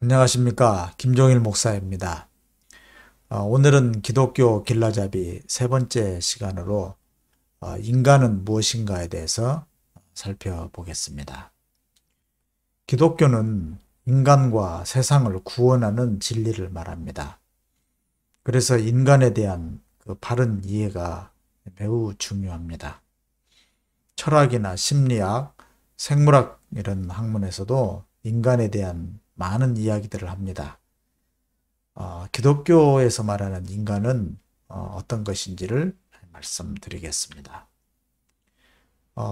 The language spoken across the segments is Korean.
안녕하십니까. 김종일 목사입니다. 오늘은 기독교 길라잡이 세 번째 시간으로 인간은 무엇인가에 대해서 살펴보겠습니다. 기독교는 인간과 세상을 구원하는 진리를 말합니다. 그래서 인간에 대한 그 바른 이해가 매우 중요합니다. 철학이나 심리학, 생물학 이런 학문에서도 인간에 대한 많은 이야기들을 합니다. 기독교에서 말하는 인간은 어떤 것인지를 말씀드리겠습니다.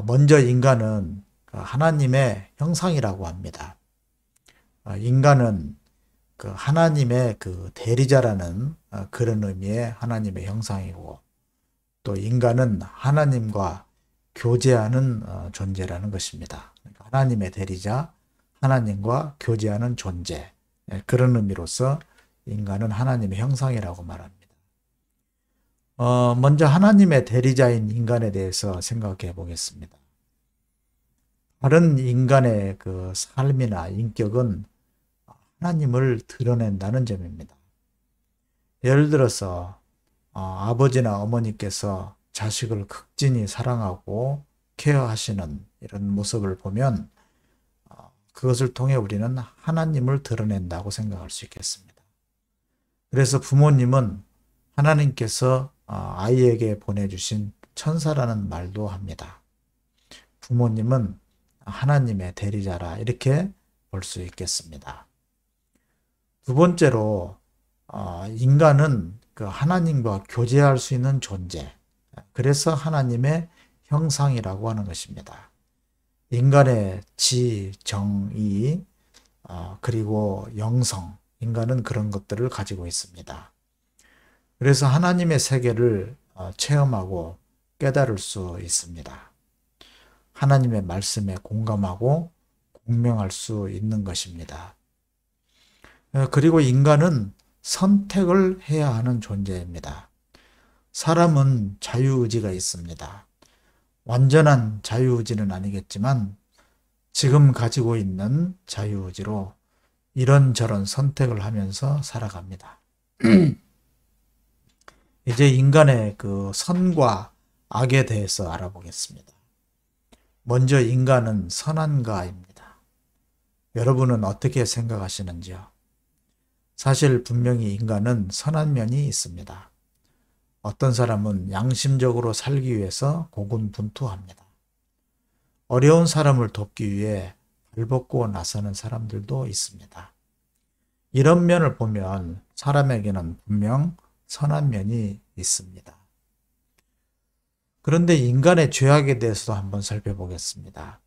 먼저 인간은 하나님의 형상이라고 합니다. 인간은 그 하나님의 그 대리자라는 그런 의미의 하나님의 형상이고, 또 인간은 하나님과 교제하는 존재라는 것입니다. 그러니까 하나님의 대리자, 하나님과 교제하는 존재, 그런 의미로서 인간은 하나님의 형상이라고 말합니다. 먼저 하나님의 대리자인 인간에 대해서 생각해 보겠습니다. 다른 인간의 그 삶이나 인격은 하나님을 드러낸다는 점입니다. 예를 들어서 아버지나 어머니께서 자식을 극진히 사랑하고 케어하시는 이런 모습을 보면 그것을 통해 우리는 하나님을 드러낸다고 생각할 수 있겠습니다. 그래서 부모님은 하나님께서 아이에게 보내주신 천사라는 말도 합니다. 부모님은 하나님의 대리자라, 이렇게 볼 수 있겠습니다. 두 번째로 인간은 그 하나님과 교제할 수 있는 존재, 그래서 하나님의 형상이라고 하는 것입니다. 인간의 지, 정의, 그리고 영성, 인간은 그런 것들을 가지고 있습니다. 그래서 하나님의 세계를 체험하고 깨달을 수 있습니다. 하나님의 말씀에 공감하고 공명할 수 있는 것입니다. 그리고 인간은 선택을 해야 하는 존재입니다. 사람은 자유의지가 있습니다. 완전한 자유의지는 아니겠지만 지금 가지고 있는 자유의지로 이런저런 선택을 하면서 살아갑니다. 이제 인간의 그 선과 악에 대해서 알아보겠습니다. 먼저 인간은 선한가입니다. 여러분은 어떻게 생각하시는지요? 사실 분명히 인간은 선한 면이 있습니다. 어떤 사람은 양심적으로 살기 위해서 고군분투합니다. 어려운 사람을 돕기 위해 발벗고 나서는 사람들도 있습니다. 이런 면을 보면 사람에게는 분명 선한 면이 있습니다. 그런데 인간의 죄악에 대해서도 한번 살펴보겠습니다.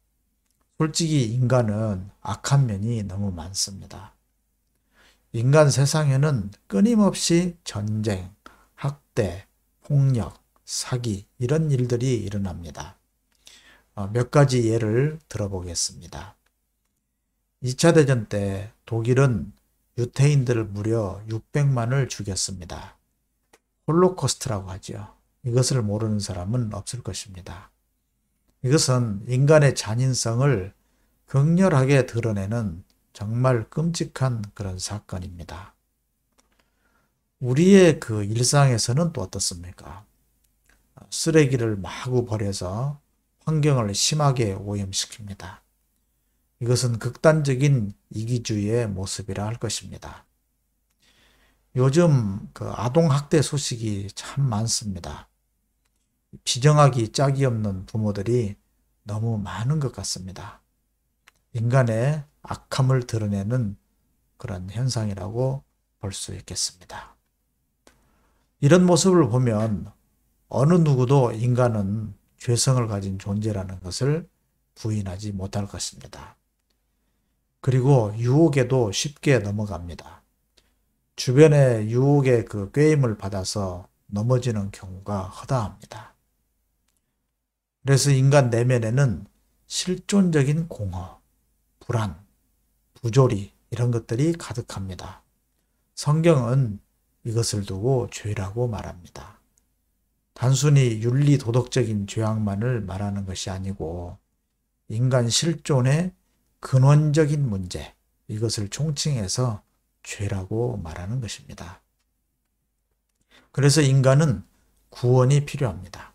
솔직히 인간은 악한 면이 너무 많습니다. 인간 세상에는 끊임없이 전쟁, 학대, 폭력, 사기, 이런 일들이 일어납니다. 몇 가지 예를 들어보겠습니다. 2차 대전 때 독일은 유태인들을 무려 600만을 죽였습니다. 홀로코스트라고 하죠. 이것을 모르는 사람은 없을 것입니다. 이것은 인간의 잔인성을 극렬하게 드러내는 정말 끔찍한 그런 사건입니다. 우리의 그 일상에서는 또 어떻습니까? 쓰레기를 마구 버려서 환경을 심하게 오염시킵니다. 이것은 극단적인 이기주의의 모습이라 할 것입니다. 요즘 그 아동학대 소식이 참 많습니다. 비정하기 짝이 없는 부모들이 너무 많은 것 같습니다. 인간의 악함을 드러내는 그런 현상이라고 볼 수 있겠습니다. 이런 모습을 보면 어느 누구도 인간은 죄성을 가진 존재라는 것을 부인하지 못할 것입니다. 그리고 유혹에도 쉽게 넘어갑니다. 주변의 유혹의 그 꾀임을 받아서 넘어지는 경우가 허다합니다. 그래서 인간 내면에는 실존적인 공허, 불안, 부조리, 이런 것들이 가득합니다. 성경은 이것을 두고 죄라고 말합니다. 단순히 윤리 도덕적인 죄악만을 말하는 것이 아니고 인간 실존의 근원적인 문제, 이것을 총칭해서 죄라고 말하는 것입니다. 그래서 인간은 구원이 필요합니다.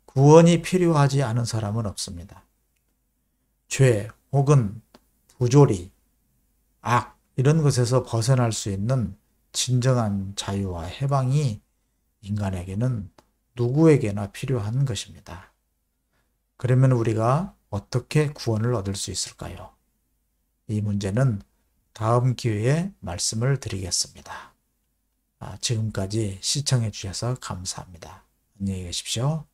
구원이 필요하지 않은 사람은 없습니다. 죄 혹은 부조리, 악 이런 것에서 벗어날 수 있는 진정한 자유와 해방이 인간에게는 누구에게나 필요한 것입니다. 그러면 우리가 어떻게 구원을 얻을 수 있을까요? 이 문제는 다음 기회에 말씀을 드리겠습니다. 지금까지 시청해 주셔서 감사합니다. 안녕히 계십시오.